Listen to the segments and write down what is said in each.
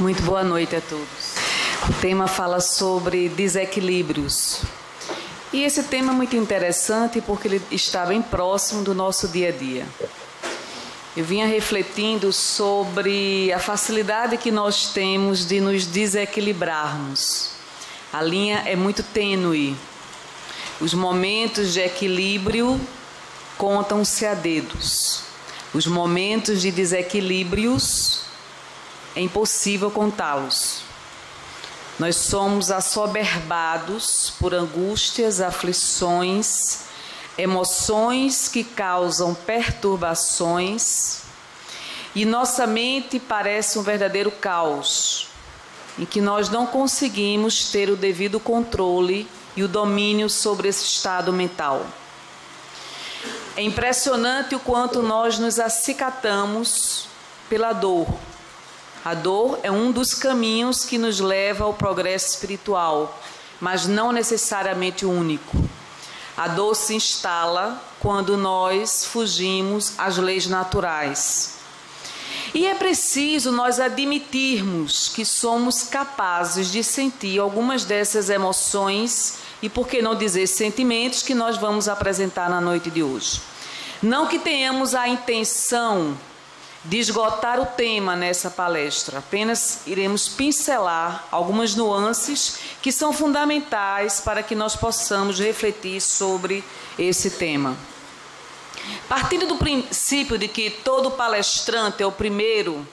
Muito boa noite a todos. O tema fala sobre desequilíbrios. E esse tema é muito interessante porque ele está bem próximo do nosso dia a dia. Eu vinha refletindo sobre a facilidade que nós temos de nos desequilibrarmos. A linha é muito tênue. Os momentos de equilíbrio contam-se a dedos. Os momentos de desequilíbrios é impossível contá-los. Nós somos assoberbados por angústias, aflições, emoções que causam perturbações, e nossa mente parece um verdadeiro caos, em que nós não conseguimos ter o devido controle e o domínio sobre esse estado mental. É impressionante o quanto nós nos acicatamos pela dor. A dor é um dos caminhos que nos leva ao progresso espiritual, mas não necessariamente o único. A dor se instala quando nós fugimos às leis naturais. E é preciso nós admitirmos que somos capazes de sentir algumas dessas emoções e, por que não dizer, sentimentos que nós vamos apresentar na noite de hoje. Não que tenhamos a intenção de esgotar o tema nessa palestra, apenas iremos pincelar algumas nuances que são fundamentais para que nós possamos refletir sobre esse tema. Partindo do princípio de que todo palestrante é o primeiro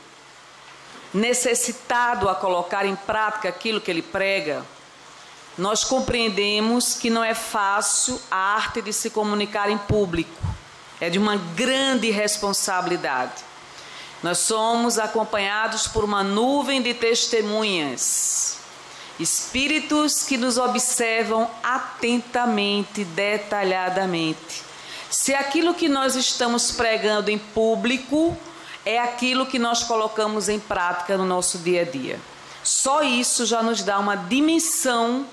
necessitado a colocar em prática aquilo que ele prega, nós compreendemos que não é fácil a arte de se comunicar em público. É de uma grande responsabilidade. Nós somos acompanhados por uma nuvem de testemunhas, espíritos que nos observam atentamente, detalhadamente. Se aquilo que nós estamos pregando em público é aquilo que nós colocamos em prática no nosso dia a dia. Só isso já nos dá uma dimensão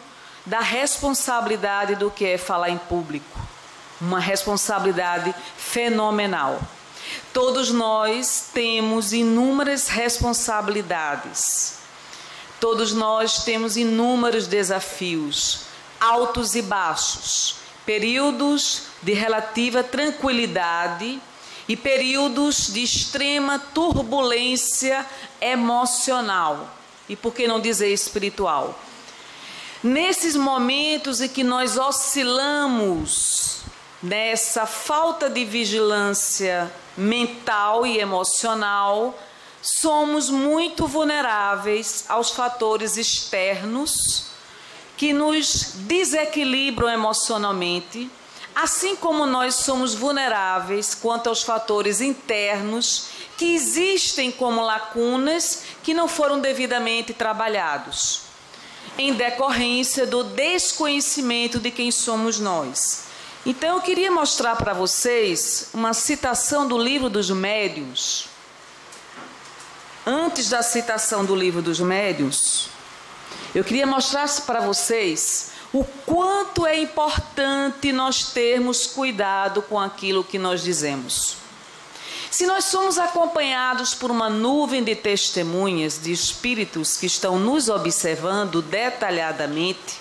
da responsabilidade do que é falar em público. Uma responsabilidade fenomenal. Todos nós temos inúmeras responsabilidades. Todos nós temos inúmeros desafios, altos e baixos, períodos de relativa tranquilidade e períodos de extrema turbulência emocional e, por que não dizer, espiritual. Nesses momentos em que nós oscilamos nessa falta de vigilância mental e emocional, somos muito vulneráveis aos fatores externos que nos desequilibram emocionalmente, assim como nós somos vulneráveis quanto aos fatores internos que existem como lacunas que não foram devidamente trabalhados, em decorrência do desconhecimento de quem somos nós. Então eu queria mostrar para vocês uma citação do Livro dos Médiuns. Antes da citação do Livro dos Médiuns, eu queria mostrar para vocês o quanto é importante nós termos cuidado com aquilo que nós dizemos. Se nós somos acompanhados por uma nuvem de testemunhas, de espíritos que estão nos observando detalhadamente,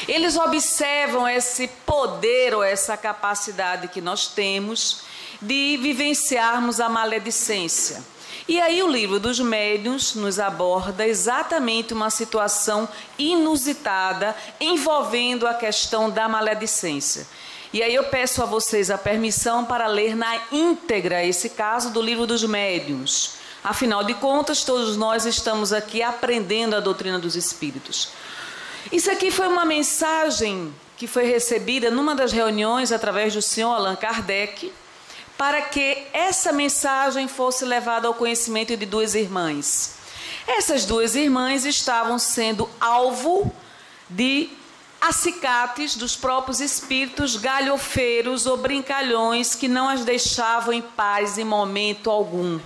eles observam esse poder ou essa capacidade que nós temos de vivenciarmos a maledicência. E aí o Livro dos Médiuns nos aborda exatamente uma situação inusitada envolvendo a questão da maledicência. E aí eu peço a vocês a permissão para ler na íntegra esse caso do Livro dos Médiuns. Afinal de contas, todos nós estamos aqui aprendendo a doutrina dos espíritos. Isso aqui foi uma mensagem que foi recebida numa das reuniões através do senhor Allan Kardec, para que essa mensagem fosse levada ao conhecimento de duas irmãs. Essas duas irmãs estavam sendo alvo de acicates dos próprios espíritos galhofeiros ou brincalhões que não as deixavam em paz em momento algum.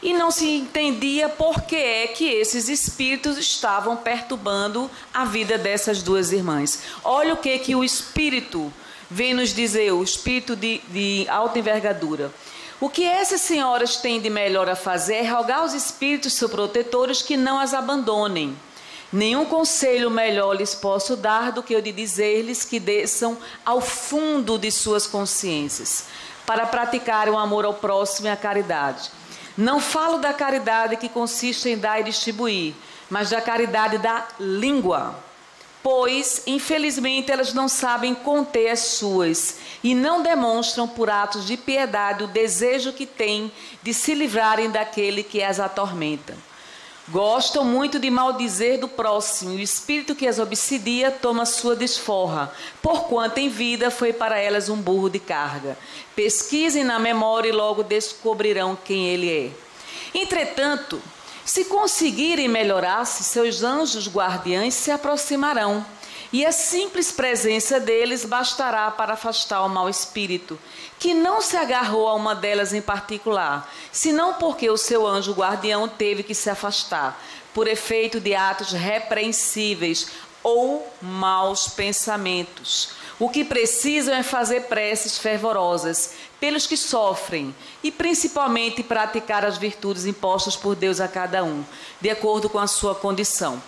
E não se entendia por que é que esses espíritos estavam perturbando a vida dessas duas irmãs. Olha o que o espírito vem nos dizer, o espírito de alta envergadura. O que essas senhoras têm de melhor a fazer é rogar aos espíritos seus protetores que não as abandonem. Nenhum conselho melhor lhes posso dar do que o de dizer-lhes que desçam ao fundo de suas consciências, para praticarem o amor ao próximo e a caridade. Não falo da caridade que consiste em dar e distribuir, mas da caridade da língua. Pois, infelizmente, elas não sabem conter as suas e não demonstram por atos de piedade o desejo que têm de se livrarem daquele que as atormenta. Gostam muito de maldizer do próximo, e o espírito que as obsidia toma sua desforra, porquanto em vida foi para elas um burro de carga. Pesquisem na memória e logo descobrirão quem ele é. Entretanto, se conseguirem melhorar-se, seus anjos guardiães se aproximarão, e a simples presença deles bastará para afastar o mau espírito, que não se agarrou a uma delas em particular, senão porque o seu anjo guardião teve que se afastar, por efeito de atos repreensíveis ou maus pensamentos. O que precisam é fazer preces fervorosas pelos que sofrem e principalmente praticar as virtudes impostas por Deus a cada um, de acordo com a sua condição.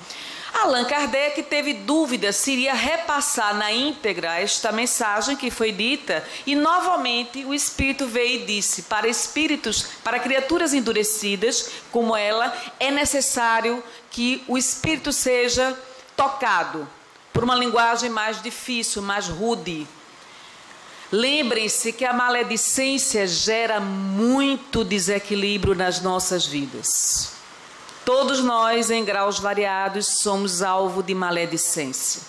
Allan Kardec teve dúvida se iria repassar na íntegra esta mensagem que foi dita, e novamente o Espírito veio e disse: para espíritos, para criaturas endurecidas como ela, é necessário que o Espírito seja tocado por uma linguagem mais difícil, mais rude. Lembrem-se que a maledicência gera muito desequilíbrio nas nossas vidas. Todos nós, em graus variados, somos alvo de maledicência.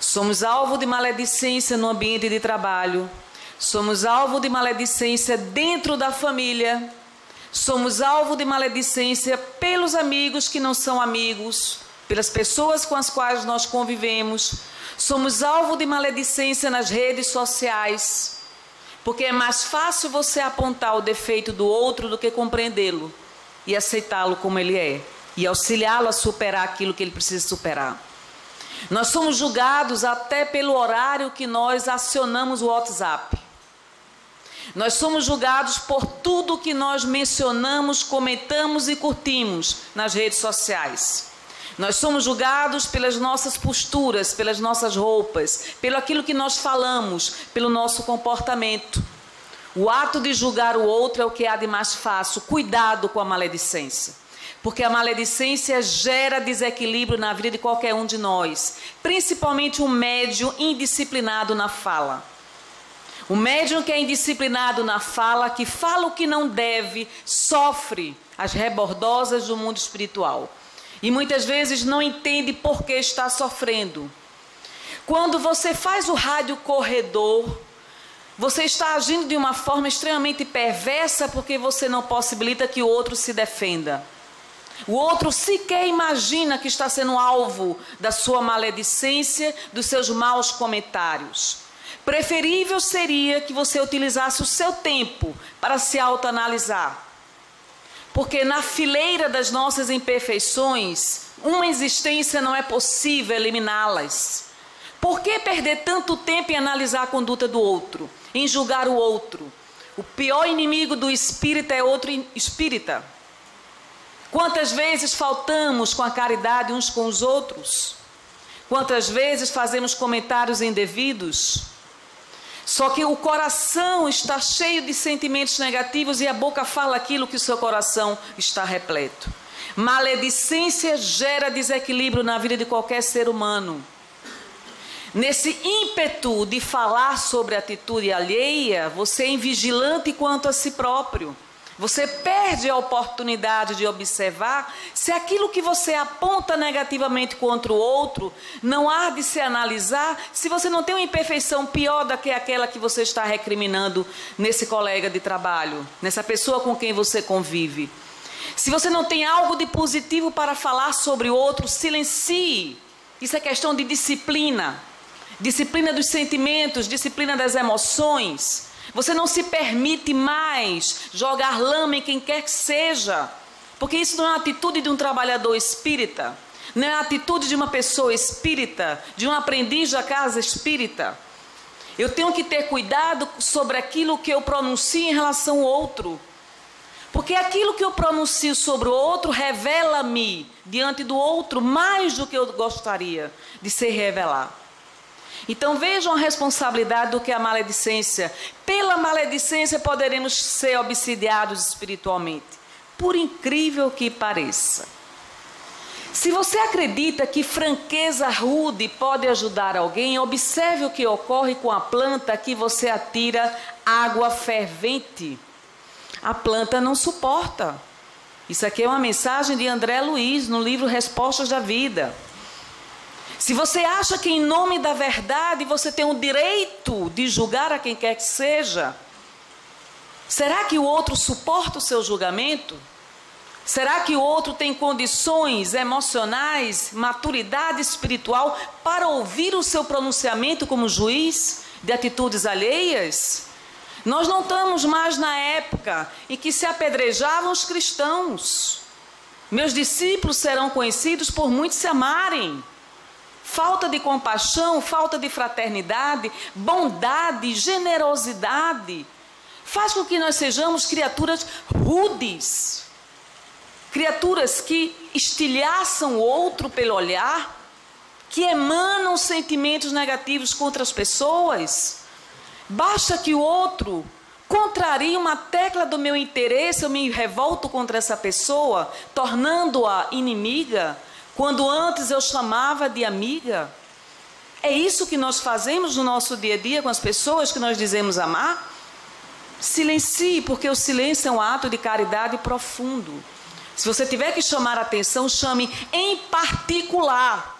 Somos alvo de maledicência no ambiente de trabalho. Somos alvo de maledicência dentro da família. Somos alvo de maledicência pelos amigos que não são amigos, pelas pessoas com as quais nós convivemos. Somos alvo de maledicência nas redes sociais, porque é mais fácil você apontar o defeito do outro do que compreendê-lo e aceitá-lo como ele é, e auxiliá-lo a superar aquilo que ele precisa superar. Nós somos julgados até pelo horário que nós acionamos o WhatsApp. Nós somos julgados por tudo que nós mencionamos, comentamos e curtimos nas redes sociais. Nós somos julgados pelas nossas posturas, pelas nossas roupas, pelo aquilo que nós falamos, pelo nosso comportamento. O ato de julgar o outro é o que há de mais fácil. Cuidado com a maledicência, porque a maledicência gera desequilíbrio na vida de qualquer um de nós, principalmente um médium indisciplinado na fala. O médium que é indisciplinado na fala, que fala o que não deve, sofre as rebordosas do mundo espiritual. E muitas vezes não entende por que está sofrendo. Quando você faz o rádio corredor, você está agindo de uma forma extremamente perversa, porque você não possibilita que o outro se defenda. O outro sequer imagina que está sendo alvo da sua maledicência, dos seus maus comentários. Preferível seria que você utilizasse o seu tempo para se autoanalisar. Porque na fileira das nossas imperfeições, uma existência não é possível eliminá-las. Por que perder tanto tempo em analisar a conduta do outro, em julgar o outro? O pior inimigo do espírita é outro espírita. Quantas vezes faltamos com a caridade uns com os outros? Quantas vezes fazemos comentários indevidos? Só que o coração está cheio de sentimentos negativos e a boca fala aquilo que o seu coração está repleto. Maledicência gera desequilíbrio na vida de qualquer ser humano. Nesse ímpeto de falar sobre a atitude alheia, você é invigilante quanto a si próprio. Você perde a oportunidade de observar se aquilo que você aponta negativamente contra o outro não há de se analisar, se você não tem uma imperfeição pior do que aquela que você está recriminando nesse colega de trabalho, nessa pessoa com quem você convive. Se você não tem algo de positivo para falar sobre o outro, silencie. Isso é questão de disciplina. Disciplina dos sentimentos, disciplina das emoções. Você não se permite mais jogar lama em quem quer que seja, porque isso não é a atitude de um trabalhador espírita, não é a atitude de uma pessoa espírita, de um aprendiz da casa espírita. Eu tenho que ter cuidado sobre aquilo que eu pronuncio em relação ao outro. Porque aquilo que eu pronuncio sobre o outro revela-me diante do outro mais do que eu gostaria de ser revelado. Então vejam a responsabilidade do que é a maledicência. Pela maledicência poderemos ser obsidiados espiritualmente, por incrível que pareça. Se você acredita que franqueza rude pode ajudar alguém, observe o que ocorre com a planta que você atira água fervente. A planta não suporta. Isso aqui é uma mensagem de André Luiz no livro Respostas da Vida. Se você acha que em nome da verdade você tem o direito de julgar a quem quer que seja, será que o outro suporta o seu julgamento? Será que o outro tem condições emocionais, maturidade espiritual para ouvir o seu pronunciamento como juiz de atitudes alheias? Nós não estamos mais na época em que se apedrejavam os cristãos. Meus discípulos serão conhecidos por muitos se amarem. Falta de compaixão, falta de fraternidade, bondade, generosidade, faz com que nós sejamos criaturas rudes. Criaturas que estilhaçam o outro pelo olhar, que emanam sentimentos negativos contra as pessoas. Basta que o outro contrarie uma tecla do meu interesse, eu me revolto contra essa pessoa, tornando-a inimiga, quando antes eu chamava de amiga. É isso que nós fazemos no nosso dia a dia com as pessoas que nós dizemos amar? Silencie, porque o silêncio é um ato de caridade profundo. Se você tiver que chamar a atenção, chame em particular.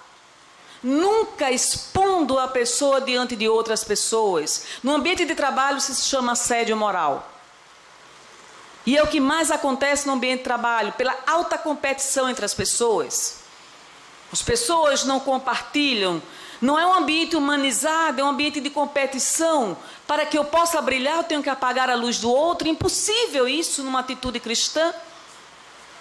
Nunca expondo a pessoa diante de outras pessoas. No ambiente de trabalho se chama assédio moral. E é o que mais acontece no ambiente de trabalho, pela alta competição entre as pessoas. As pessoas não compartilham. Não é um ambiente humanizado, é um ambiente de competição. Para que eu possa brilhar, eu tenho que apagar a luz do outro. Impossível isso numa atitude cristã.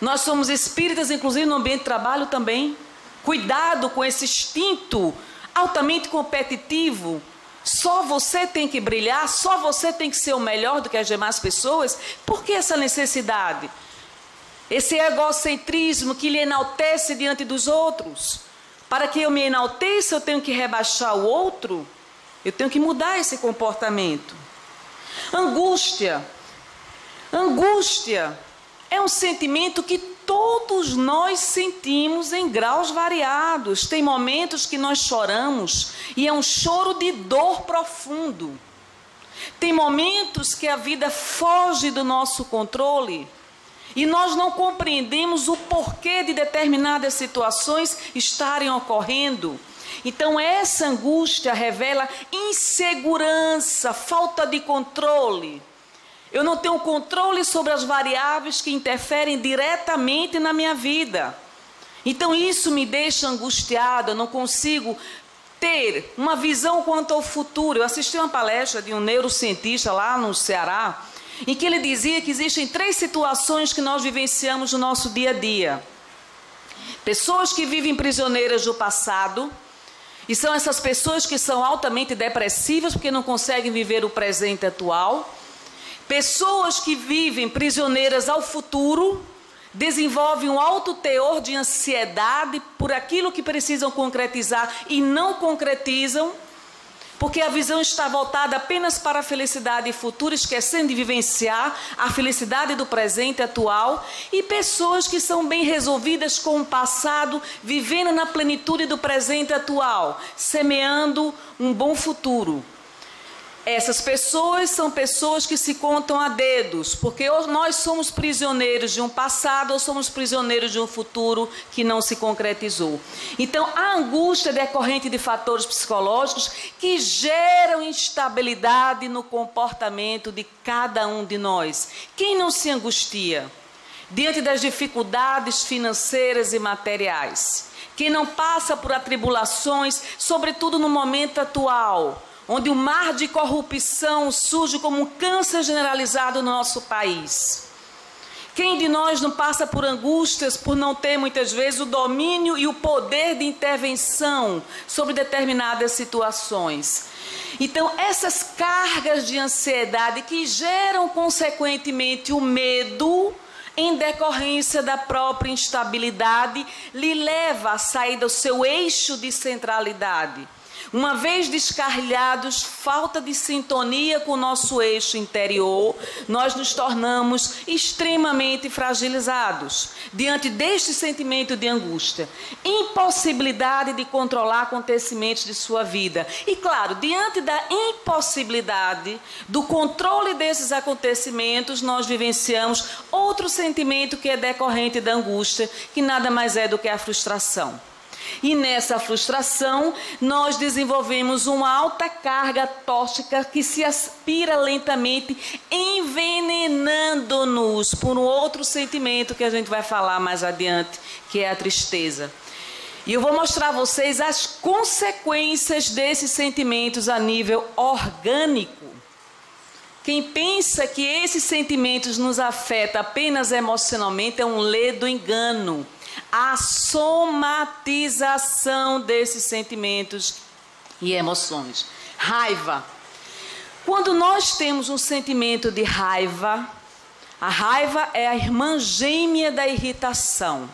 Nós somos espíritas, inclusive no ambiente de trabalho também. Cuidado com esse instinto altamente competitivo. Só você tem que brilhar, só você tem que ser o melhor do que as demais pessoas. Por que essa necessidade? Esse egocentrismo que lhe enaltece diante dos outros. Para que eu me enalteça, eu tenho que rebaixar o outro. Eu tenho que mudar esse comportamento. Angústia. Angústia é um sentimento que todos nós sentimos em graus variados. Tem momentos que nós choramos e é um choro de dor profundo. Tem momentos que a vida foge do nosso controle e nós não compreendemos o porquê de determinadas situações estarem ocorrendo. Então essa angústia revela insegurança, falta de controle. Eu não tenho controle sobre as variáveis que interferem diretamente na minha vida. Então isso me deixa angustiada, eu não consigo ter uma visão quanto ao futuro. Eu assisti uma palestra de um neurocientista lá no Ceará, em que ele dizia que existem 3 situações que nós vivenciamos no nosso dia a dia. Pessoas que vivem prisioneiras do passado, e são essas pessoas que são altamente depressivas porque não conseguem viver o presente atual. Pessoas que vivem prisioneiras ao futuro, desenvolvem um alto teor de ansiedade por aquilo que precisam concretizar e não concretizam, porque a visão está voltada apenas para a felicidade futura, esquecendo de vivenciar a felicidade do presente atual. E pessoas que são bem resolvidas com o passado, vivendo na plenitude do presente atual, semeando um bom futuro. Essas pessoas são pessoas que se contam a dedos, porque ou nós somos prisioneiros de um passado ou somos prisioneiros de um futuro que não se concretizou. Então, a angústia é decorrente de fatores psicológicos que geram instabilidade no comportamento de cada um de nós. Quem não se angustia diante das dificuldades financeiras e materiais? Quem não passa por atribulações, sobretudo no momento atual, onde o mar de corrupção surge como um câncer generalizado no nosso país? Quem de nós não passa por angústias por não ter muitas vezes o domínio e o poder de intervenção sobre determinadas situações? Então, essas cargas de ansiedade que geram consequentemente o medo, em decorrência da própria instabilidade, lhe leva a sair do seu eixo de centralidade. Uma vez descarrilhados, falta de sintonia com o nosso eixo interior, nós nos tornamos extremamente fragilizados diante deste sentimento de angústia, impossibilidade de controlar acontecimentos de sua vida. E claro, diante da impossibilidade do controle desses acontecimentos, nós vivenciamos outro sentimento que é decorrente da angústia, que nada mais é do que a frustração. E nessa frustração, nós desenvolvemos uma alta carga tóxica que se aspira lentamente, envenenando-nos por um outro sentimento que a gente vai falar mais adiante, que é a tristeza. E eu vou mostrar a vocês as consequências desses sentimentos a nível orgânico. Quem pensa que esses sentimentos nos afetam apenas emocionalmente é um ledo engano. A somatização desses sentimentos e emoções. Raiva. Quando nós temos um sentimento de raiva, a raiva é a irmã gêmea da irritação.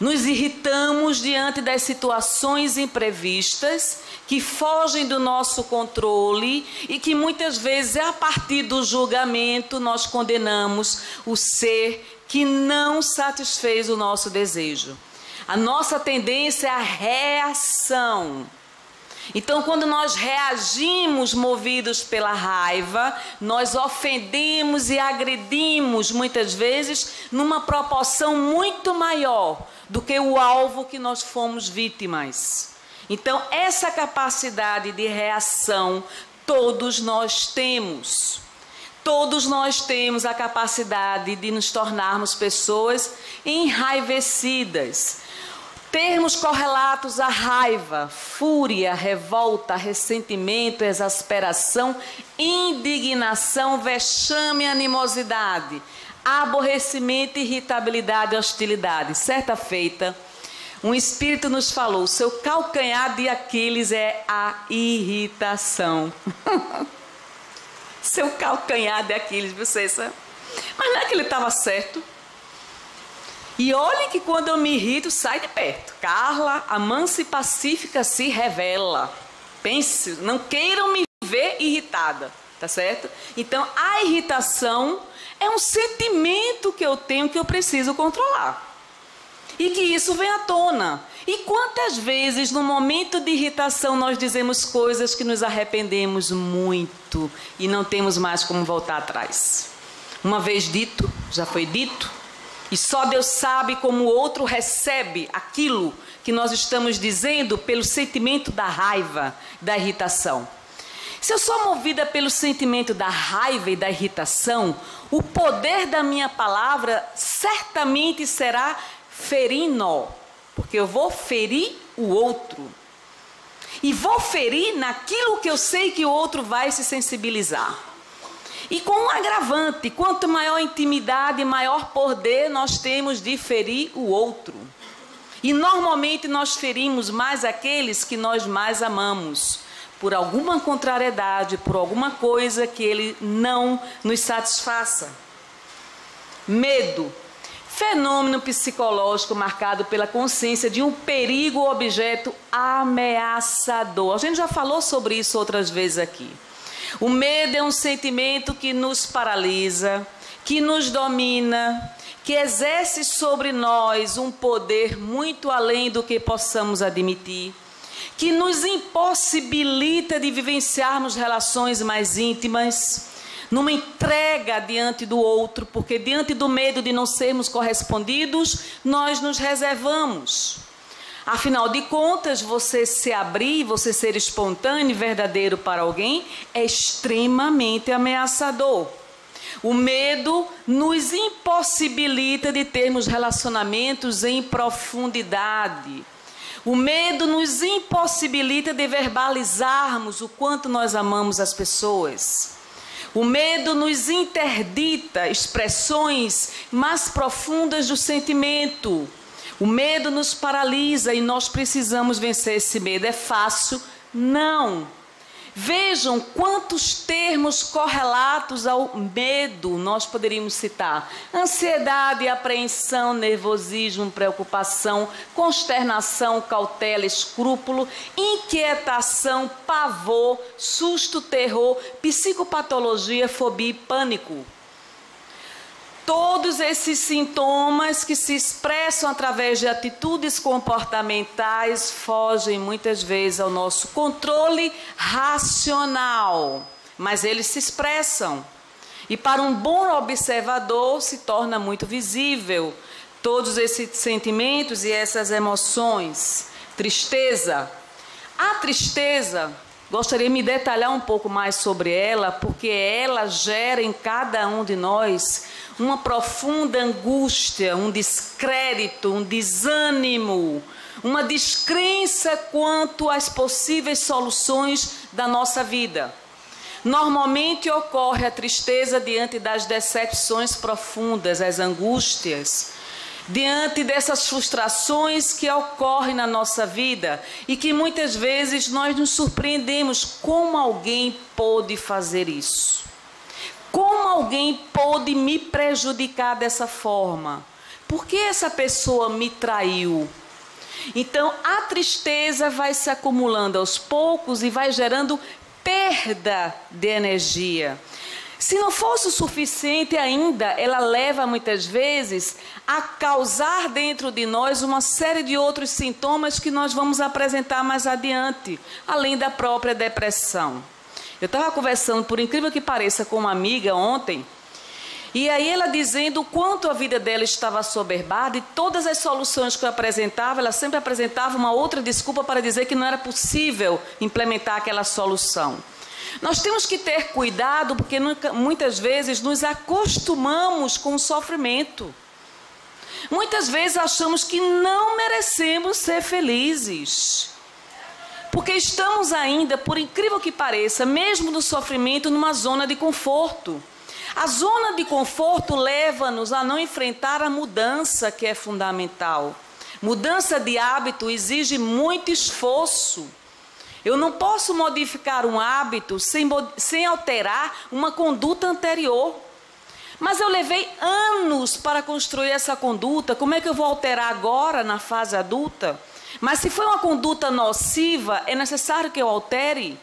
Nos irritamos diante das situações imprevistas que fogem do nosso controle e que muitas vezes, a partir do julgamento, nós condenamos o ser que não satisfez o nosso desejo. A nossa tendência é a reação. Então, quando nós reagimos movidos pela raiva, nós ofendemos e agredimos, muitas vezes, numa proporção muito maior do que o alvo que nós fomos vítimas. Então, essa capacidade de reação, todos nós temos. Todos nós temos a capacidade de nos tornarmos pessoas enraivecidas. Termos correlatos à raiva, fúria, revolta, ressentimento, exasperação, indignação, vexame, animosidade, aborrecimento, irritabilidade, hostilidade. Certa feita, um espírito nos falou: seu calcanhar de Aquiles é a irritação. Seu calcanhar de Aquiles, vocês sabem? Mas não é que ele estava certo. E olhe que quando eu me irrito, sai de perto. Carla, a mansa e pacífica se revela. Pense, não queiram me ver irritada, tá certo? Então, a irritação é um sentimento que eu tenho que eu preciso controlar. E que isso vem à tona. E quantas vezes no momento de irritação nós dizemos coisas que nos arrependemos muito e não temos mais como voltar atrás. Uma vez dito, já foi dito, e só Deus sabe como o outro recebe aquilo que nós estamos dizendo pelo sentimento da raiva, da irritação. Se eu sou movida pelo sentimento da raiva e da irritação, o poder da minha palavra certamente será ferino, porque eu vou ferir o outro. E vou ferir naquilo que eu sei que o outro vai se sensibilizar. E com um agravante, quanto maior a intimidade, maior poder nós temos de ferir o outro. E normalmente nós ferimos mais aqueles que nós mais amamos, por alguma contrariedade, por alguma coisa que ele não nos satisfaça. Medo. Fenômeno psicológico marcado pela consciência de um perigo ou objeto ameaçador. A gente já falou sobre isso outras vezes aqui. O medo é um sentimento que nos paralisa, que nos domina, que exerce sobre nós um poder muito além do que possamos admitir, que nos impossibilita de vivenciarmos relações mais íntimas, numa entrega diante do outro, porque diante do medo de não sermos correspondidos, nós nos reservamos. Afinal de contas, você se abrir, você ser espontâneo e verdadeiro para alguém é extremamente ameaçador. O medo nos impossibilita de termos relacionamentos em profundidade. O medo nos impossibilita de verbalizarmos o quanto nós amamos as pessoas. O medo nos interdita expressões mais profundas do sentimento. O medo nos paralisa e nós precisamos vencer esse medo. É fácil? Não. Vejam quantos termos correlatos ao medo nós poderíamos citar. Ansiedade, apreensão, nervosismo, preocupação, consternação, cautela, escrúpulo, inquietação, pavor, susto, terror, psicopatologia, fobia e pânico. Todos esses sintomas que se expressam através de atitudes comportamentais fogem muitas vezes ao nosso controle racional, mas eles se expressam. E para um bom observador se torna muito visível todos esses sentimentos e essas emoções. Tristeza. A tristeza, gostaria de me detalhar um pouco mais sobre ela, porque ela gera em cada um de nós uma profunda angústia, um descrédito, um desânimo, uma descrença quanto às possíveis soluções da nossa vida. Normalmente ocorre a tristeza diante das decepções profundas, as angústias, diante dessas frustrações que ocorrem na nossa vida e que muitas vezes nós nos surpreendemos como alguém pôde fazer isso. Como alguém pôde me prejudicar dessa forma? Por que essa pessoa me traiu? Então, a tristeza vai se acumulando aos poucos e vai gerando perda de energia. Se não fosse o suficiente ainda, ela leva muitas vezes a causar dentro de nós uma série de outros sintomas que nós vamos apresentar mais adiante, além da própria depressão. Eu estava conversando, por incrível que pareça, com uma amiga ontem, e aí ela dizendo o quanto a vida dela estava assoberbada e todas as soluções que eu apresentava, ela sempre apresentava uma outra desculpa para dizer que não era possível implementar aquela solução. Nós temos que ter cuidado porque muitas vezes nos acostumamos com o sofrimento. Muitas vezes achamos que não merecemos ser felizes. Porque estamos ainda, por incrível que pareça, mesmo no sofrimento, numa zona de conforto. A zona de conforto leva-nos a não enfrentar a mudança que é fundamental. Mudança de hábito exige muito esforço. Eu não posso modificar um hábito sem alterar uma conduta anterior. Mas eu levei anos para construir essa conduta. Como é que eu vou alterar agora, na fase adulta? Mas se foi uma conduta nociva, é necessário que eu altere?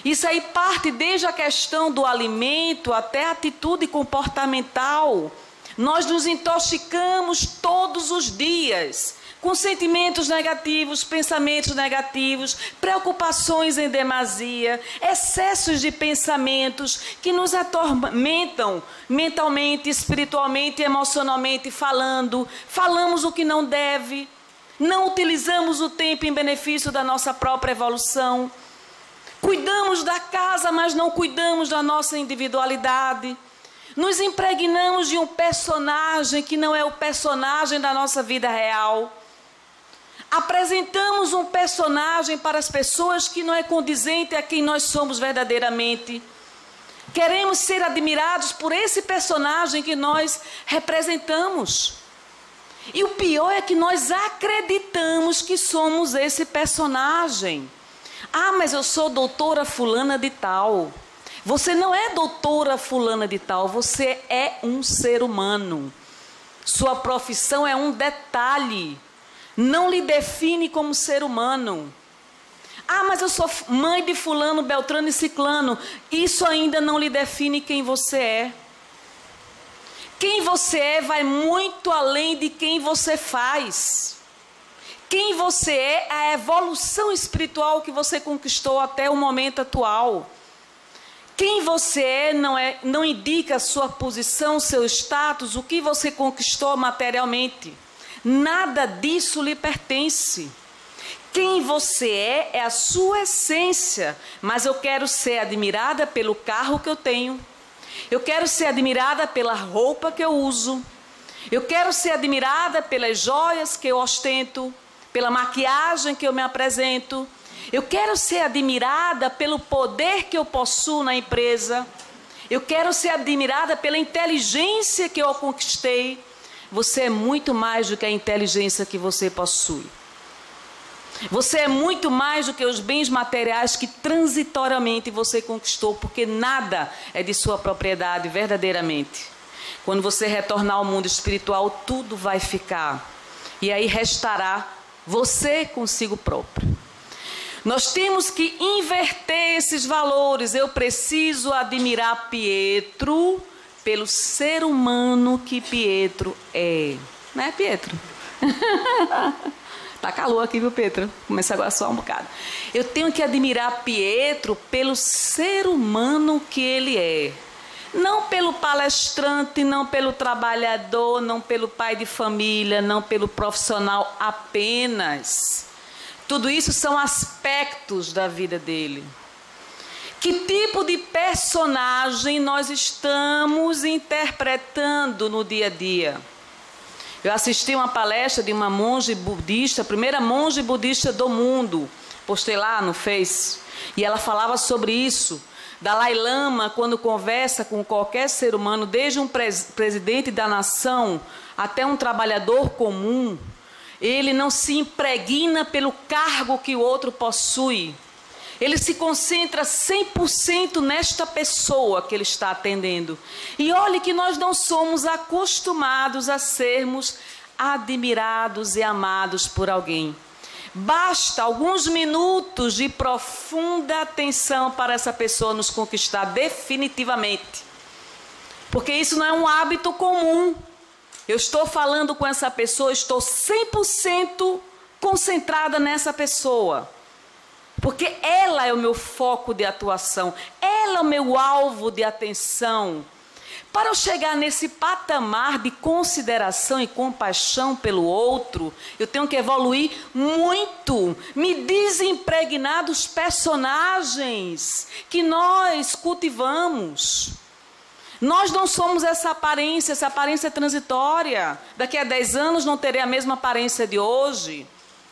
Isso aí parte desde a questão do alimento até a atitude comportamental. Nós nos intoxicamos todos os dias com sentimentos negativos, pensamentos negativos, preocupações em demasia, excessos de pensamentos que nos atormentam mentalmente, espiritualmente, emocionalmente falamos o que não deve. Não utilizamos o tempo em benefício da nossa própria evolução. Cuidamos da casa, mas não cuidamos da nossa individualidade. Nos impregnamos de um personagem que não é o personagem da nossa vida real. Apresentamos um personagem para as pessoas que não é condizente a quem nós somos verdadeiramente. Queremos ser admirados por esse personagem que nós representamos. E o pior é que nós acreditamos que somos esse personagem. Ah, mas eu sou doutora fulana de tal. Você não é doutora fulana de tal, você é um ser humano. Sua profissão é um detalhe. Não lhe define como ser humano. Ah, mas eu sou mãe de fulano, beltrano e ciclano. Isso ainda não lhe define quem você é. Quem você é vai muito além de quem você faz. Quem você é a evolução espiritual que você conquistou até o momento atual. Quem você não indica a sua posição, seu status, o que você conquistou materialmente. Nada disso lhe pertence. Quem você é a sua essência. Mas eu quero ser admirada pelo carro que eu tenho. Eu quero ser admirada pela roupa que eu uso. Eu quero ser admirada pelas joias que eu ostento, pela maquiagem que eu me apresento. Eu quero ser admirada pelo poder que eu possuo na empresa. Eu quero ser admirada pela inteligência que eu conquistei. Você é muito mais do que a inteligência que você possui. Você é muito mais do que os bens materiais que transitoriamente você conquistou, porque nada é de sua propriedade verdadeiramente. Quando você retornar ao mundo espiritual, tudo vai ficar. E aí restará você consigo próprio. Nós temos que inverter esses valores. Eu preciso admirar Pietro pelo ser humano que Pietro é. Não é, Pietro? Tá calor aqui, viu, Pietro? Começa agora só um bocado. Eu tenho que admirar Pietro pelo ser humano que ele é. Não pelo palestrante, não pelo trabalhador, não pelo pai de família, não pelo profissional apenas. Tudo isso são aspectos da vida dele. Que tipo de personagem nós estamos interpretando no dia a dia? Eu assisti uma palestra de uma monge budista, a primeira monge budista do mundo. Postei lá no Face. E ela falava sobre isso. Dalai Lama, quando conversa com qualquer ser humano, desde um presidente da nação até um trabalhador comum, ele não se impregna pelo cargo que o outro possui. Ele se concentra 100% nesta pessoa que ele está atendendo. E olhe que nós não somos acostumados a sermos admirados e amados por alguém. Basta alguns minutos de profunda atenção para essa pessoa nos conquistar definitivamente. Porque isso não é um hábito comum. Eu estou falando com essa pessoa, estou 100% concentrada nessa pessoa. Porque ela é o meu foco de atuação, ela é o meu alvo de atenção. Para eu chegar nesse patamar de consideração e compaixão pelo outro, eu tenho que evoluir muito, me desimpregnar dos personagens que nós cultivamos. Nós não somos essa aparência é transitória. Daqui a 10 anos não terei a mesma aparência de hoje.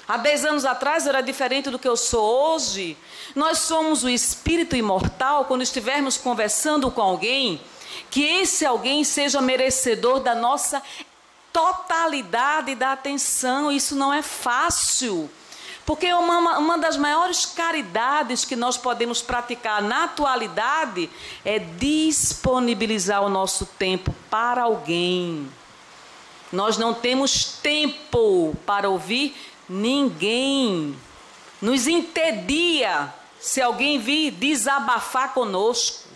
Há 10 anos atrás eu era diferente do que eu sou hoje. Nós somos o espírito imortal. Quando estivermos conversando com alguém, que esse alguém seja merecedor da nossa totalidade da atenção. Isso não é fácil. Porque uma das maiores caridades que nós podemos praticar na atualidade é disponibilizar o nosso tempo para alguém. Nós não temos tempo para ouvir ninguém. Nos entedia se alguém vir desabafar conosco.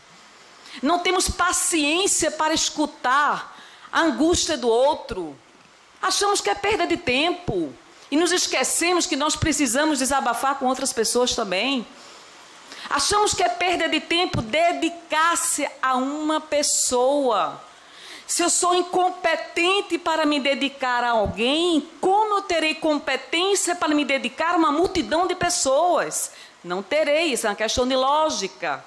Não temos paciência para escutar a angústia do outro. Achamos que é perda de tempo. E nos esquecemos que nós precisamos desabafar com outras pessoas também. Achamos que é perda de tempo dedicar-se a uma pessoa. Se eu sou incompetente para me dedicar a alguém, como eu terei competência para me dedicar a uma multidão de pessoas? Não terei, isso é uma questão de lógica.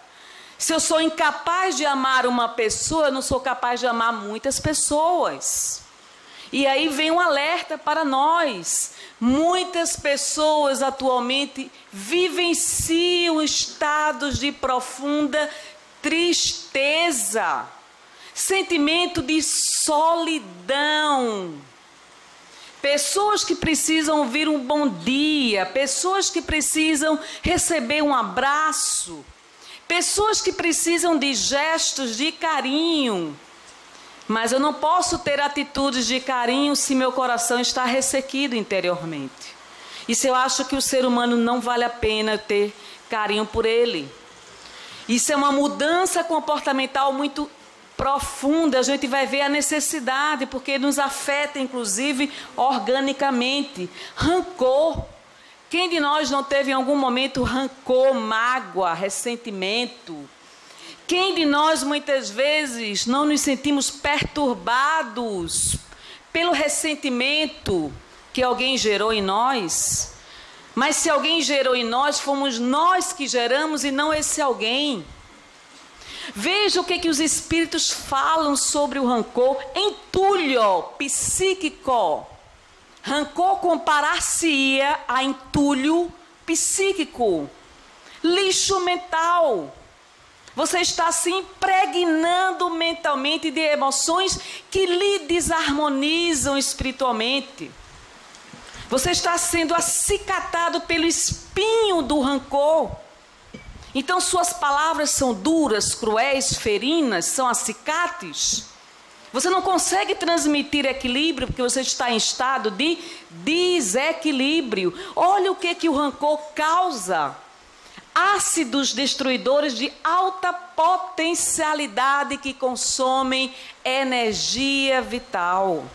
Se eu sou incapaz de amar uma pessoa, eu não sou capaz de amar muitas pessoas. E aí vem um alerta para nós. Muitas pessoas atualmente vivenciam estados de profunda tristeza, sentimento de solidão. Pessoas que precisam ouvir um bom dia, pessoas que precisam receber um abraço, pessoas que precisam de gestos de carinho. Mas eu não posso ter atitudes de carinho se meu coração está ressequido interiormente. E se eu acho que o ser humano não vale a pena ter carinho por ele. Isso é uma mudança comportamental muito profunda. A gente vai ver a necessidade, porque nos afeta inclusive organicamente. Rancor. Quem de nós não teve em algum momento rancor, mágoa, ressentimento? Quem de nós muitas vezes não nos sentimos perturbados pelo ressentimento que alguém gerou em nós? Mas se alguém gerou em nós, fomos nós que geramos e não esse alguém. Veja o que os espíritos falam sobre o rancor. Entulho psíquico. Rancor comparar-se-ia a entulho psíquico. Lixo mental. Você está se impregnando mentalmente de emoções que lhe desarmonizam espiritualmente. Você está sendo acicatado pelo espinho do rancor. Então suas palavras são duras, cruéis, ferinas, são acicates. Você não consegue transmitir equilíbrio porque você está em estado de desequilíbrio. Olha o que o rancor causa. Ácidos destruidores de alta potencialidade que consomem energia vital.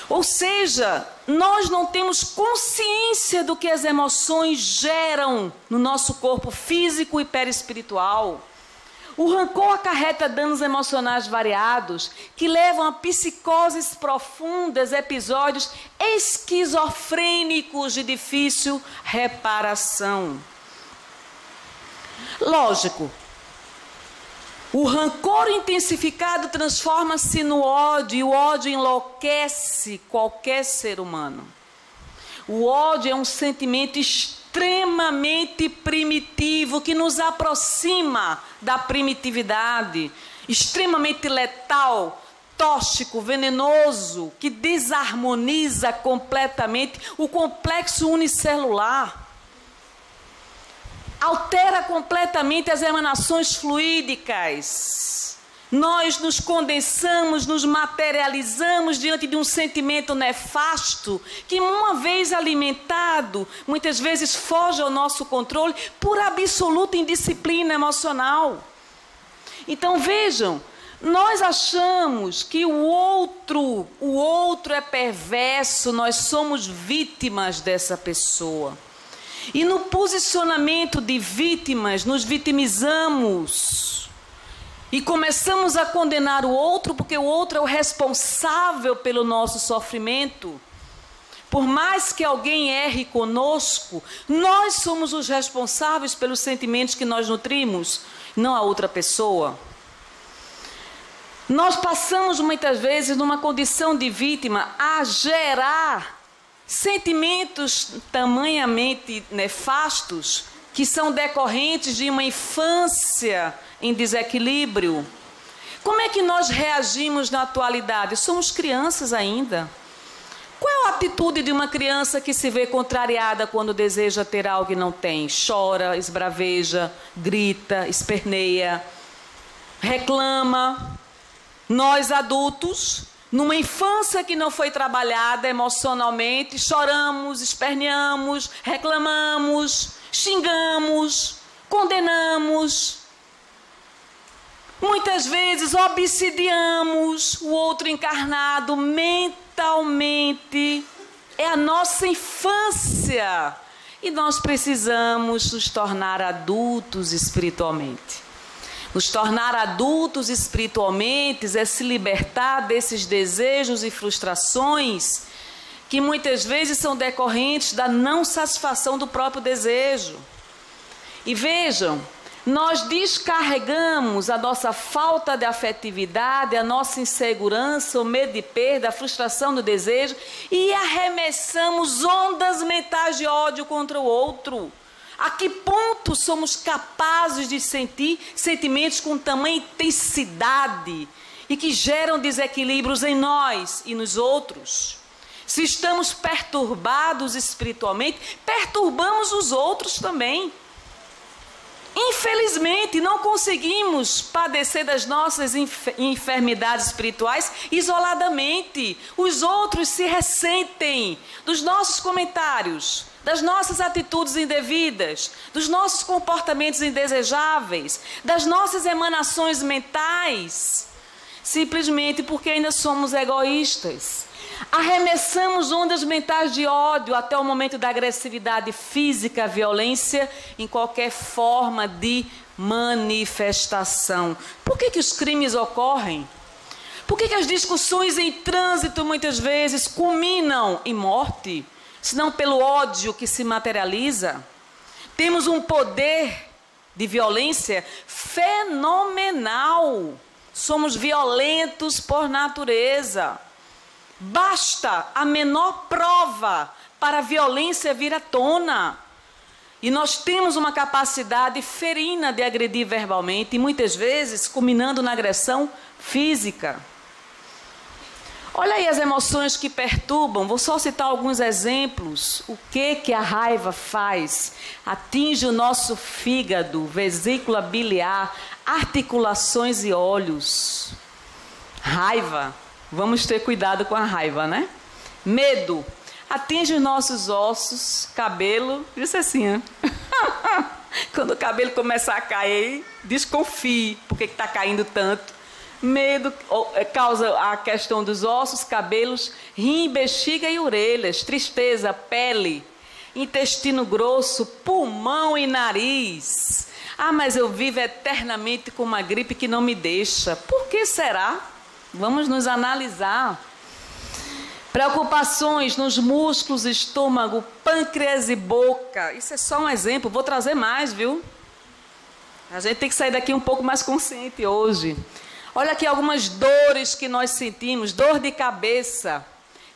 Ou seja, nós não temos consciência do que as emoções geram no nosso corpo físico e perispiritual. O rancor acarreta danos emocionais variados que levam a psicoses profundas, episódios esquizofrênicos de difícil reparação. Lógico, o rancor intensificado transforma-se no ódio e o ódio enlouquece qualquer ser humano. O ódio é um sentimento extremamente primitivo que nos aproxima da primitividade, extremamente letal, tóxico, venenoso, que desarmoniza completamente o complexo unicelular. Altera completamente as emanações fluídicas. Nós nos condensamos, nos materializamos diante de um sentimento nefasto que, uma vez alimentado, muitas vezes foge ao nosso controle por absoluta indisciplina emocional. Então vejam, nós achamos que o outro é perverso, nós somos vítimas dessa pessoa. E no posicionamento de vítimas, nos vitimizamos e começamos a condenar o outro porque o outro é o responsável pelo nosso sofrimento. Por mais que alguém erre conosco, nós somos os responsáveis pelos sentimentos que nós nutrimos, não a outra pessoa. Nós passamos muitas vezes numa condição de vítima a gerar sentimentos tamanhamente nefastos que são decorrentes de uma infância em desequilíbrio. Como é que nós reagimos na atualidade? Somos crianças ainda. Qual é a atitude de uma criança que se vê contrariada quando deseja ter algo e não tem? Chora, esbraveja, grita, esperneia, reclama. Nós adultos, numa infância que não foi trabalhada emocionalmente, choramos, esperneamos, reclamamos, xingamos, condenamos. Muitas vezes obsidiamos o outro encarnado mentalmente. É a nossa infância. E nós precisamos nos tornar adultos espiritualmente. Nos tornar adultos espiritualmente é se libertar desses desejos e frustrações que muitas vezes são decorrentes da não satisfação do próprio desejo. E vejam, nós descarregamos a nossa falta de afetividade, a nossa insegurança, o medo de perda, a frustração do desejo e arremessamos ondas mentais de ódio contra o outro. A que ponto somos capazes de sentir sentimentos com tamanha intensidade e que geram desequilíbrios em nós e nos outros? Se estamos perturbados espiritualmente, perturbamos os outros também. Infelizmente, não conseguimos padecer das nossas enfermidades espirituais isoladamente. Os outros se ressentem dos nossos comentários, das nossas atitudes indevidas, dos nossos comportamentos indesejáveis, das nossas emanações mentais, simplesmente porque ainda somos egoístas. Arremessamos ondas mentais de ódio até o momento da agressividade física, violência, em qualquer forma de manifestação. Por que os crimes ocorrem? Por que as discussões em trânsito muitas vezes culminam em morte? Senão pelo ódio que se materializa. Temos um poder de violência fenomenal. Somos violentos por natureza. Basta a menor prova para a violência vir à tona. E nós temos uma capacidade ferina de agredir verbalmente, e muitas vezes culminando na agressão física. Olha aí as emoções que perturbam. Vou só citar alguns exemplos. O que a raiva faz? Atinge o nosso fígado, vesícula biliar, articulações e olhos. Raiva. Vamos ter cuidado com a raiva, né? Medo. Atinge os nossos ossos, cabelo. Isso assim, né? Quando o cabelo começar a cair, desconfie. Por que está caindo tanto? Medo causa a questão dos ossos, cabelos, rim, bexiga e orelhas, tristeza, pele, intestino grosso, pulmão e nariz. Ah, mas eu vivo eternamente com uma gripe que não me deixa. Por que será? Vamos nos analisar. Preocupações nos músculos, estômago, pâncreas e boca. Isso é só um exemplo, vou trazer mais, viu? A gente tem que sair daqui um pouco mais consciente hoje. Olha aqui algumas dores que nós sentimos. Dor de cabeça,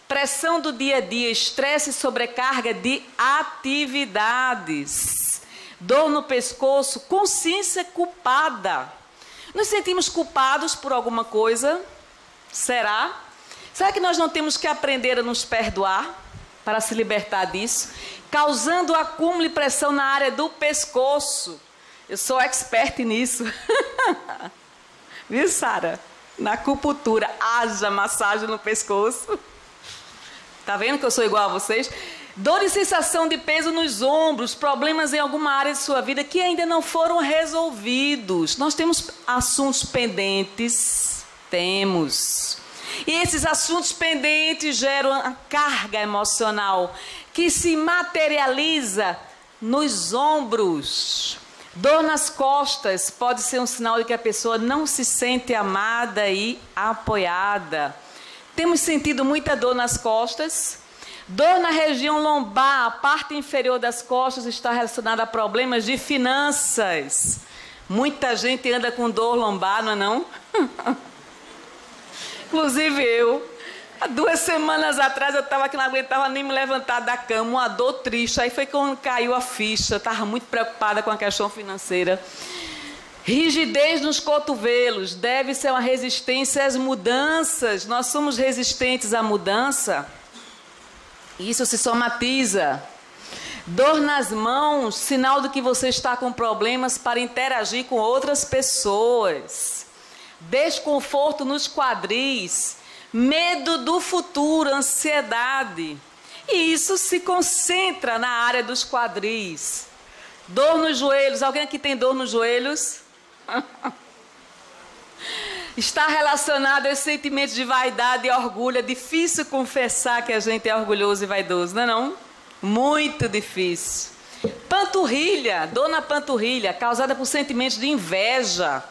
pressão do dia a dia, estresse e sobrecarga de atividades. Dor no pescoço, consciência culpada. Nos sentimos culpados por alguma coisa? Será? Será que nós não temos que aprender a nos perdoar para se libertar disso? Causando acúmulo e pressão na área do pescoço. Eu sou expert nisso. Viu, Sara? Na acupuntura, haja massagem no pescoço. Tá vendo que eu sou igual a vocês? Dor e sensação de peso nos ombros, problemas em alguma área de sua vida que ainda não foram resolvidos. Nós temos assuntos pendentes? Temos. E esses assuntos pendentes geram a carga emocional que se materializa nos ombros. Dor nas costas pode ser um sinal de que a pessoa não se sente amada e apoiada. Temos sentido muita dor nas costas. Dor na região lombar, a parte inferior das costas está relacionada a problemas de finanças. Muita gente anda com dor lombar, não é não? Inclusive eu. Há 2 semanas atrás eu estava que não aguentava nem me levantar da cama, uma dor triste. Aí foi quando caiu a ficha, eu estava muito preocupada com a questão financeira. Rigidez nos cotovelos, deve ser uma resistência às mudanças. Nós somos resistentes à mudança. Isso se somatiza. Dor nas mãos, sinal de que você está com problemas para interagir com outras pessoas. Desconforto nos quadris. Medo do futuro, ansiedade. E isso se concentra na área dos quadris. Dor nos joelhos. Alguém aqui tem dor nos joelhos? Está relacionado a esse sentimento de vaidade e orgulho. É difícil confessar que a gente é orgulhoso e vaidoso, não é não? Muito difícil. Panturrilha, dor na panturrilha, causada por sentimentos de inveja.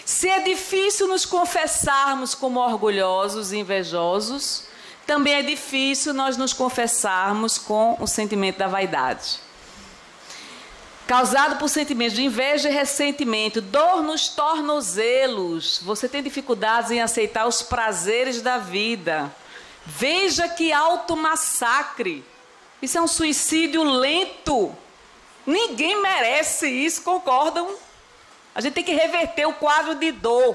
Se é difícil nos confessarmos como orgulhosos e invejosos, também é difícil nós nos confessarmos com o sentimento da vaidade. Causado por sentimentos de inveja e ressentimento, dor nos tornozelos. Você tem dificuldades em aceitar os prazeres da vida. Veja que automassacre. Isso é um suicídio lento. Ninguém merece isso, concordam? A gente tem que reverter o quadro de dor.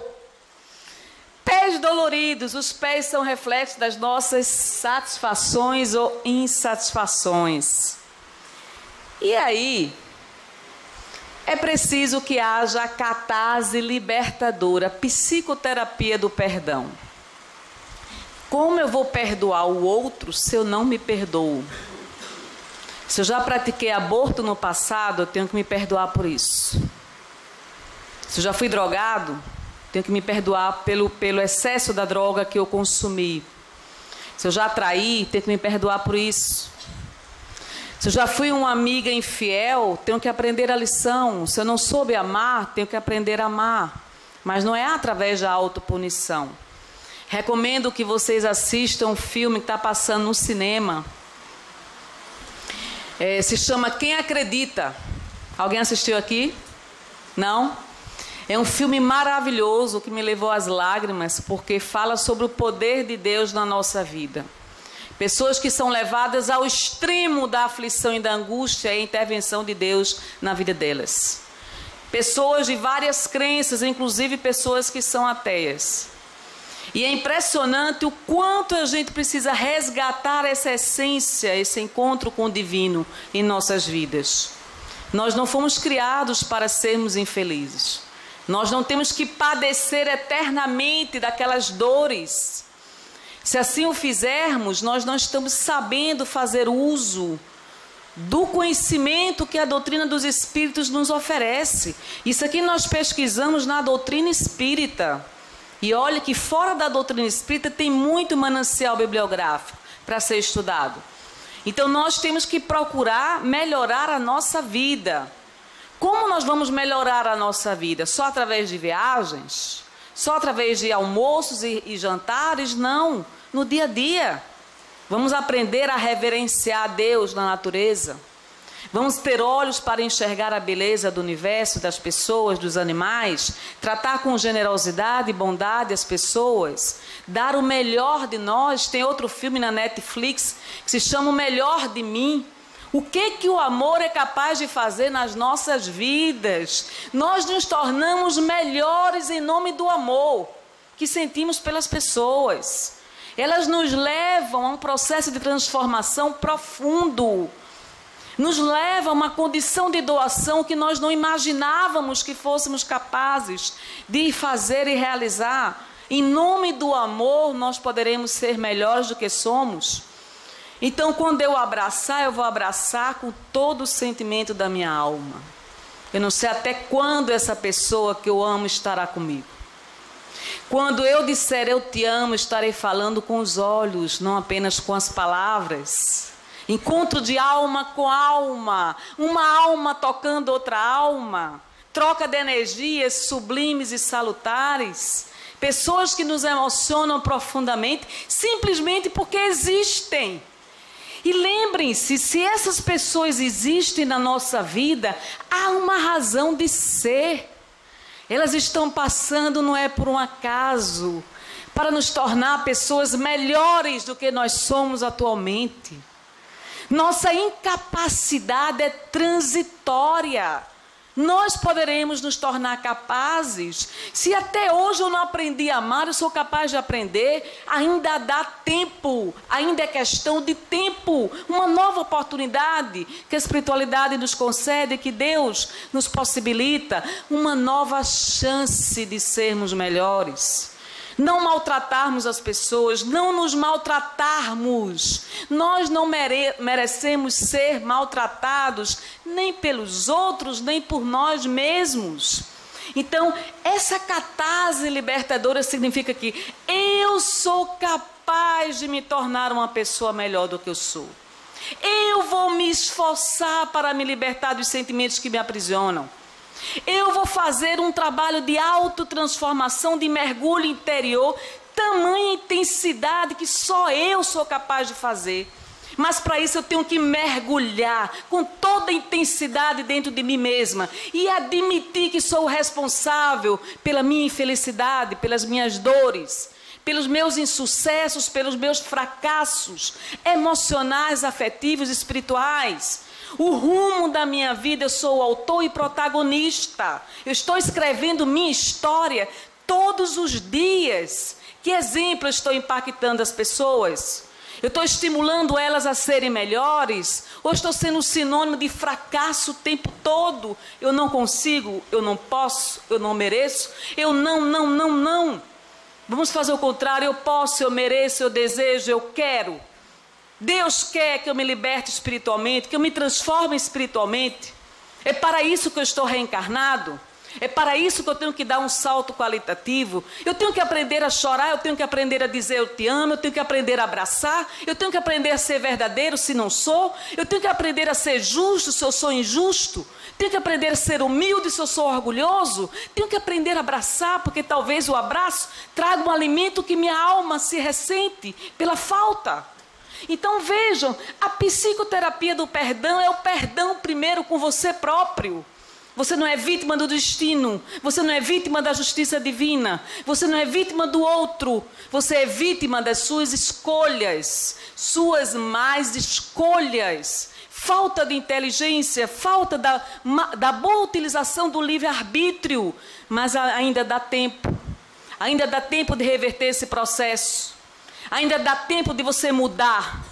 Pés doloridos. Os pés são reflexos das nossas satisfações ou insatisfações. E aí, é preciso que haja a catarse libertadora, psicoterapia do perdão. Como eu vou perdoar o outro se eu não me perdoo? Se eu já pratiquei aborto no passado, eu tenho que me perdoar por isso. Se eu já fui drogado, tenho que me perdoar pelo excesso da droga que eu consumi. Se eu já traí, tenho que me perdoar por isso. Se eu já fui uma amiga infiel, tenho que aprender a lição. Se eu não soube amar, tenho que aprender a amar. Mas não é através da autopunição. Recomendo que vocês assistam um filme que está passando no cinema. Se chama Quem Acredita. Alguém assistiu aqui? Não? É um filme maravilhoso que me levou às lágrimas, porque fala sobre o poder de Deus na nossa vida. Pessoas que são levadas ao extremo da aflição e da angústia e a intervenção de Deus na vida delas. Pessoas de várias crenças, inclusive pessoas que são ateias. E é impressionante o quanto a gente precisa resgatar essa essência, esse encontro com o divino em nossas vidas. Nós não fomos criados para sermos infelizes. Nós não temos que padecer eternamente daquelas dores. Se assim o fizermos, nós não estamos sabendo fazer uso do conhecimento que a doutrina dos espíritos nos oferece. Isso aqui nós pesquisamos na doutrina espírita. E olha que fora da doutrina espírita tem muito manancial bibliográfico para ser estudado. Então nós temos que procurar melhorar a nossa vida. Como nós vamos melhorar a nossa vida? Só através de viagens? Só através de almoços e jantares? Não. No dia a dia. Vamos aprender a reverenciar Deus na natureza. Vamos ter olhos para enxergar a beleza do universo, das pessoas, dos animais. Tratar com generosidade e bondade as pessoas. Dar o melhor de nós. Tem outro filme na Netflix que se chama O Melhor de Mim. O que o amor é capaz de fazer nas nossas vidas? Nós nos tornamos melhores em nome do amor que sentimos pelas pessoas. Elas nos levam a um processo de transformação profundo. Nos levam a uma condição de doação que nós não imaginávamos que fôssemos capazes de fazer e realizar. Em nome do amor, nós poderemos ser melhores do que somos. Então, quando eu vou abraçar com todo o sentimento da minha alma. Eu não sei até quando essa pessoa que eu amo estará comigo. Quando eu disser eu te amo, estarei falando com os olhos, não apenas com as palavras. Encontro de alma com alma, uma alma tocando outra alma, troca de energias sublimes e salutares, pessoas que nos emocionam profundamente, simplesmente porque existem. E lembrem-se, se essas pessoas existem na nossa vida, há uma razão de ser. Elas estão passando, não é por um acaso, para nos tornar pessoas melhores do que nós somos atualmente. Nossa incapacidade é transitória. Nós poderemos nos tornar capazes. Se até hoje eu não aprendi a amar, eu sou capaz de aprender. Ainda dá tempo, ainda é questão de tempo. Uma nova oportunidade que a espiritualidade nos concede, que Deus nos possibilita. Uma nova chance de sermos melhores. Não maltratarmos as pessoas, não nos maltratarmos. Nós não merecemos ser maltratados, nem pelos outros, nem por nós mesmos. Então, essa catarse libertadora significa que eu sou capaz de me tornar uma pessoa melhor do que eu sou. Eu vou me esforçar para me libertar dos sentimentos que me aprisionam. Eu vou fazer um trabalho de autotransformação, de mergulho interior, tamanha intensidade que só eu sou capaz de fazer. Mas para isso eu tenho que mergulhar com toda a intensidade dentro de mim mesma e admitir que sou o responsável pela minha infelicidade, pelas minhas dores, pelos meus insucessos, pelos meus fracassos emocionais, afetivos, espirituais. O rumo da minha vida, eu sou o autor e protagonista. Eu estou escrevendo minha história todos os dias. Que exemplo eu estou impactando as pessoas? Eu estou estimulando elas a serem melhores? Ou estou sendo um sinônimo de fracasso o tempo todo? Eu não consigo, eu não posso, eu não mereço. Eu não. Vamos fazer o contrário. Eu posso, eu mereço, eu desejo, eu quero. Deus quer que eu me liberte espiritualmente, que eu me transforme espiritualmente. É para isso que eu estou reencarnado. É para isso que eu tenho que dar um salto qualitativo. Eu tenho que aprender a chorar, eu tenho que aprender a dizer eu te amo, eu tenho que aprender a abraçar, eu tenho que aprender a ser verdadeiro se não sou, eu tenho que aprender a ser justo se eu sou injusto, tenho que aprender a ser humilde se eu sou orgulhoso, tenho que aprender a abraçar, porque talvez o abraço traga um alimento que minha alma se ressente pela falta. Então vejam, a psicoterapia do perdão é o perdão primeiro com você próprio. Você não é vítima do destino. Você não é vítima da justiça divina. Você não é vítima do outro. Você é vítima das suas escolhas. Suas más escolhas. Falta de inteligência, falta da boa utilização do livre-arbítrio. Mas ainda dá tempo. Ainda dá tempo de reverter esse processo. Ainda dá tempo de você mudar.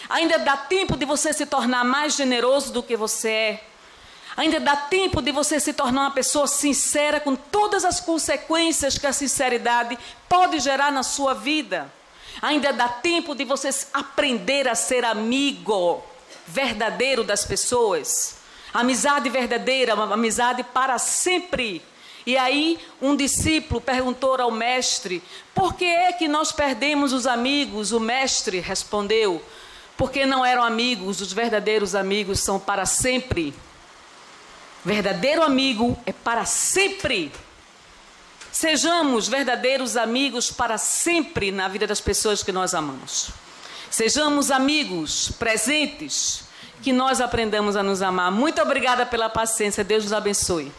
Ainda dá tempo de você se tornar mais generoso do que você é. Ainda dá tempo de você se tornar uma pessoa sincera com todas as consequências que a sinceridade pode gerar na sua vida. Ainda dá tempo de você aprender a ser amigo verdadeiro das pessoas. Amizade verdadeira, uma amizade para sempre. E aí um discípulo perguntou ao mestre: por que é que nós perdemos os amigos? O mestre respondeu: porque não eram amigos. Os verdadeiros amigos são para sempre. Verdadeiro amigo é para sempre. Sejamos verdadeiros amigos para sempre na vida das pessoas que nós amamos. Sejamos amigos presentes, que nós aprendamos a nos amar. Muito obrigada pela paciência. Deus nos abençoe.